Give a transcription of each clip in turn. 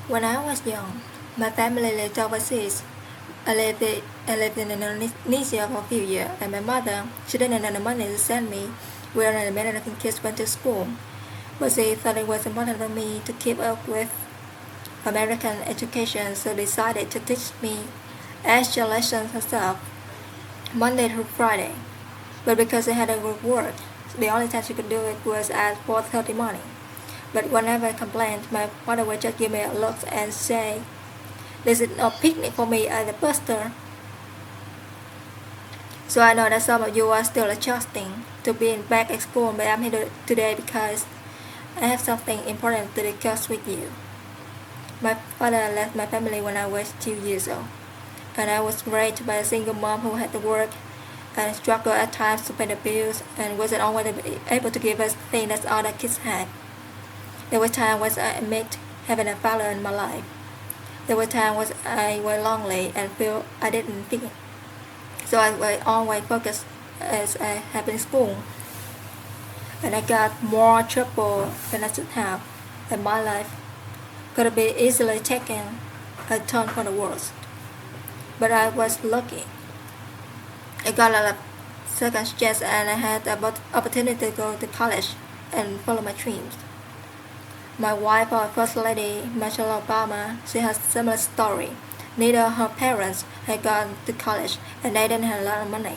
When I was young, my family lived overseas. I lived in Indonesia for a few years, and my mother, she didn't have the money to send me where the American kids went to school. But she thought it was important for me to keep up with American education, so decided to teach me extra lessons herself, Monday through Friday. But because I had a good work, the only time she could do it was at 4:30 morning. But whenever I complained, my mother would just give me a look and say, "This is no picnic for me as a pastor." So I know that some of you are still adjusting to being back at school, but I'm here today because I have something important to discuss with you. My father left my family when I was 2 years old, and I was raised by a single mom who had to work and struggled at times to pay the bills and wasn't always able to give us things that other kids had. There were times when I admit having a father in my life. There were times when I was lonely and feel I didn't fit. So I was always focused as I have in school. And I got more trouble than I should have. And my life could have been easily taken a turn for the worse. But I was lucky. I got a lot of second chance and I had the opportunity to go to college and follow my dreams. My wife, our First Lady, Michelle Obama, she has a similar story. Neither her parents had gone to college and they didn't have a lot of money.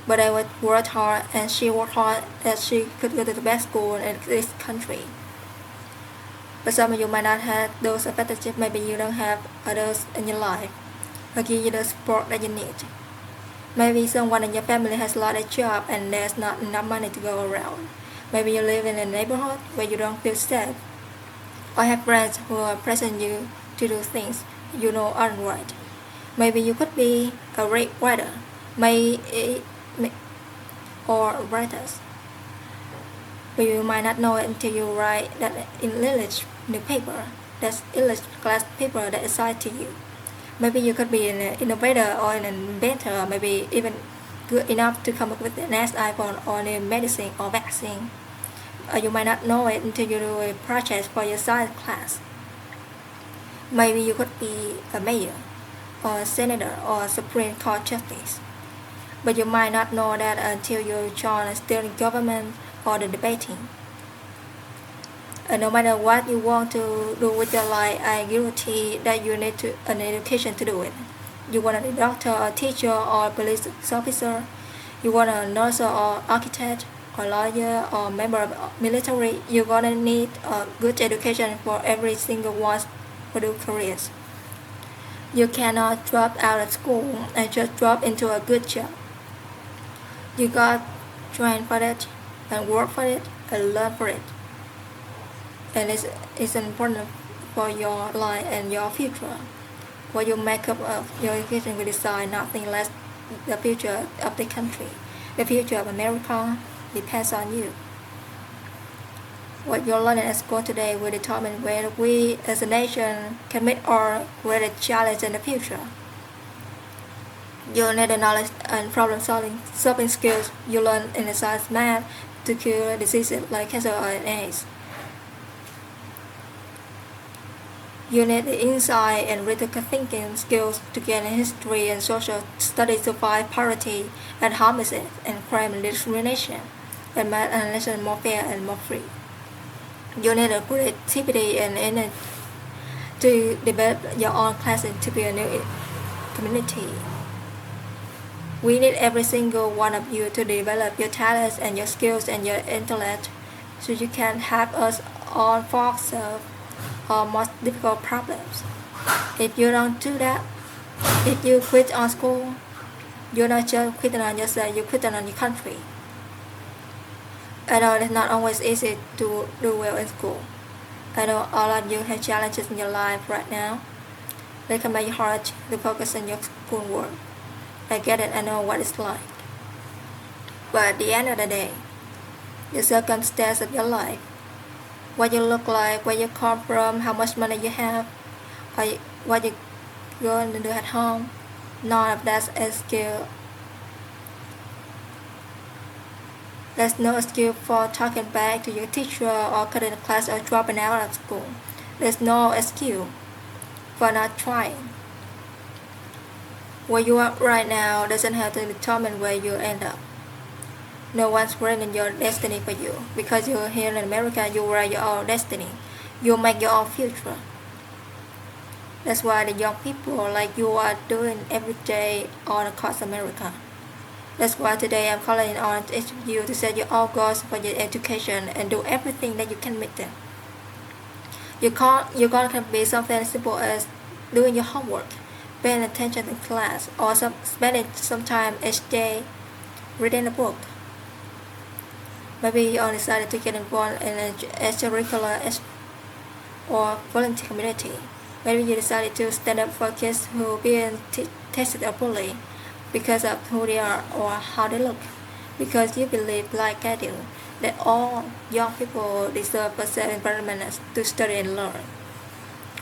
But they would work hard and she worked hard that she could go to the best school in this country. But some of you might not have those advantages, maybe you don't have others in your life or give you the support that you need. Maybe someone in your family has lost a job and there's not enough money to go around. Maybe you live in a neighborhood where you don't feel safe, or have friends who are pressing you to do things you know aren't right. Maybe you could be a great writer, or writers, but you might not know it until you write that English newspaper, that's English class paper that excites to you. Maybe you could be an innovator or an inventor, maybe even good enough to come up with the next iPhone or new medicine or vaccine. Or you might not know it until you do a project for your science class. Maybe you could be a mayor or a senator or a Supreme Court justice. But you might not know that until you join a steering government or the debating. And no matter what you want to do with your life, I guarantee that you need an education to do it. You want to be a doctor or teacher or a police officer. You want a nurse or architect or lawyer or member of military. You're gonna need a good education for every single one for their careers. You cannot drop out of school and just drop into a good job. You got train for it and work for it and learn for it. And it's important for your life and your future. What you make up of your education will decide nothing less the future of the country. The future of America depends on you. What you're learning at school today will determine whether we as a nation can meet our greatest challenge in the future. You'll need the knowledge and problem solving skills you learn in the science math to cure diseases like cancer or AIDS. You need the insight and critical thinking skills to gain history and social studies to fight poverty and homicide and crime and discrimination, and make a nation more fair and more free. You need the creativity and energy to develop your own class and to be a new community. We need every single one of you to develop your talents and your skills and your intellect so you can help us all solve our most difficult problems. If you don't do that, if you quit on school, you're not just quitting on yourself, you're quitting on your country. I know it's not always easy to do well in school. I know all of you have challenges in your life right now. They can make it hard to focus on your schoolwork. I get it, I know what it's like. But at the end of the day, the circumstance of your life, what you look like, where you come from, how much money you have, or what you're going to do at home, none of that's a skill. There's no skill for talking back to your teacher or cutting the class or dropping out of school. There's no excuse for not trying. Where you are right now doesn't have to determine where you end up. No one's writing your destiny for you. Because you're here in America, you write your own destiny. You make your own future. That's why the young people like you are doing every day all across America. That's why today I'm calling on each of you to set your own goals for your education and do everything that you can meet them. Your goal can be something as simple as doing your homework, paying attention in class, or spending some time each day reading a book. Maybe you all decided to get involved in an extracurricular or volunteer community. Maybe you decided to stand up for kids who are being tested or bullied because of who they are or how they look. Because you believe, like I do, that all young people deserve a safe environment to study and learn.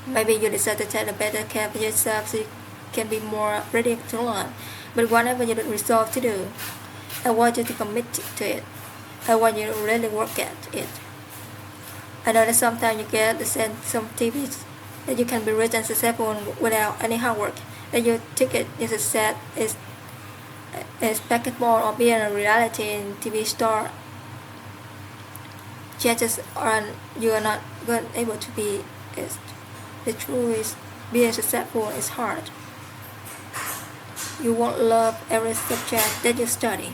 Maybe you decide to take better care of yourself so you can be more ready to learn. But whatever you resolve to do, I want you to commit to it. I want you to really work at it. I know that sometimes you get to send some TVs that you can be rich and successful without any hard work. That your ticket is a set is basketball or being a reality in TV star. Chances are you are not able to be it. The truth is being successful is hard. You won't love every subject that you study.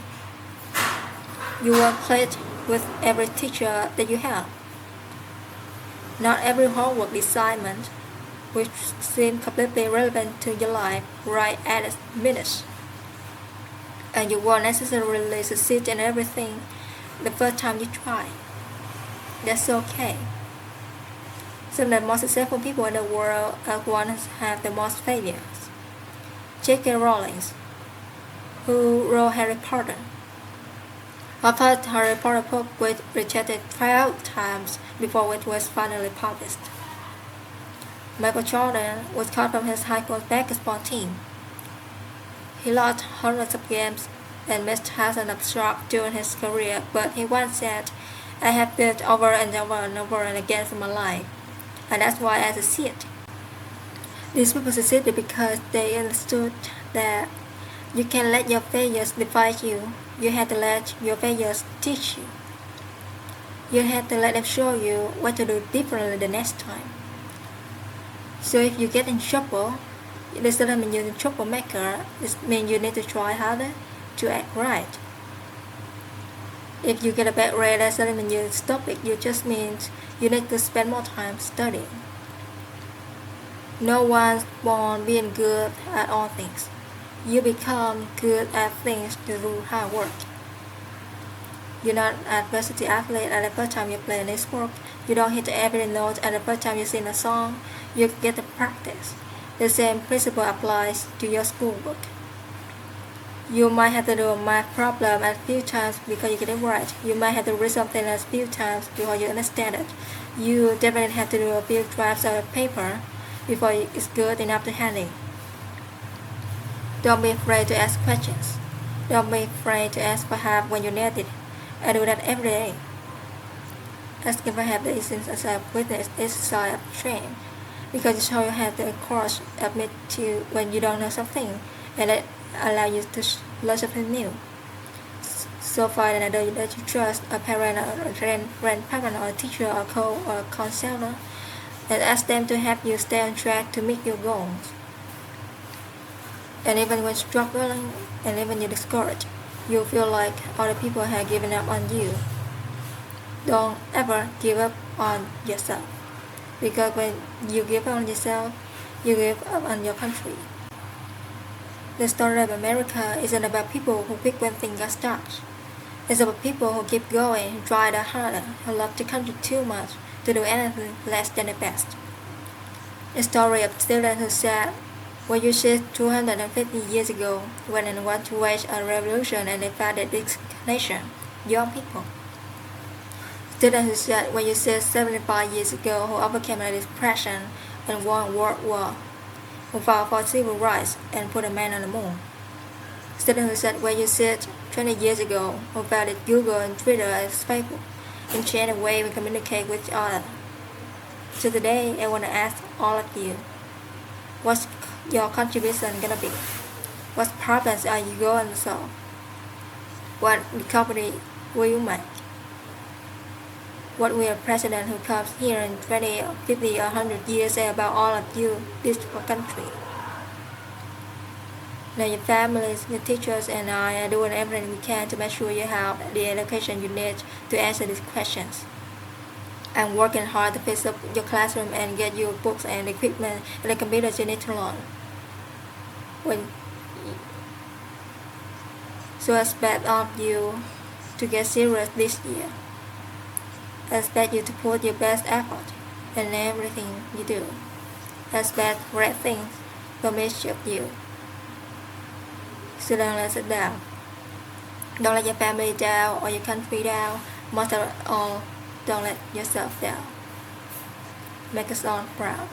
You won't click with every teacher that you have. Not every homework assignment which seems completely relevant to your life right at this minute. And you won't necessarily succeed in everything the first time you try. That's okay. Some of the most successful people in the world are the ones who have the most failures. J.K. Rowling, who wrote Harry Potter. Her first Harry Potter book was rejected 12 times before it was finally published. Michael Jordan was cut from his high school basketball team. He lost hundreds of games and missed thousands of shots during his career, but he once said, "I have built over and over and over and again in my life, and that's why I succeed." These people succeeded because they understood that you can't let your failures define you. You have to let your failures teach you. You have to let them show you what to do differently the next time. So if you get in trouble, this doesn't mean you're a troublemaker. This means you need to try harder to act right. If you get a bad grade, that doesn't mean you're stupid. It just means you need to spend more time studying. No one's born being good at all things. You become good at things through hard work. You're not an varsity athlete at the first time you play a sport. You don't hit every note at the first time you sing a song. You get to practice. The same principle applies to your schoolwork. You might have to do a math problem a few times because you get it right. You might have to read something a few times before you understand it. You definitely have to do a few drafts of paper before it's good enough to handle. Don't be afraid to ask questions. Don't be afraid to ask for help when you need it. I do that every day. Asking for help is a witness is a sign of strength because it shows you have the courage to admit to when you don't know something and it allows you to learn something new. So far, that you trust a parent or a grandparent or a teacher or a coach or a counselor and ask them to help you stay on track to meet your goals. And even when struggling and even you're discouraged, you feel like other people have given up on you. Don't ever give up on yourself. Because when you give up on yourself, you give up on your country. The story of America isn't about people who quit when things get stuck. It's about people who keep going, who try harder, who love the country too much to do anything less than the best. The story of students who said, "What you said 250 years ago when they want to wage a revolution and they founded this nation, young people." Students who said, "What you said 75 years ago who overcame a depression and won World War, who fought for civil rights and put a man on the moon." Students who said, "What you said 20 years ago who founded Google and Twitter and Facebook and changed the way we communicate with each other." So today I want to ask all of you, what's your contribution gonna be? What problems are you going to solve? What recovery will you make? What will a president who comes here in 20 or 50 or 100 years say about all of you, this country? Now your families, your teachers and I are doing everything we can to make sure you have the education you need to answer these questions. I'm working hard to fix up your classroom and get you books and equipment and the computers you need to learn. So I expect of you to get serious this year. I expect you to put your best effort in everything you do. I expect great things from each of you. So don't let it down. Don't let your family down or your country down. Most of all, don't let yourself down. Make us all proud.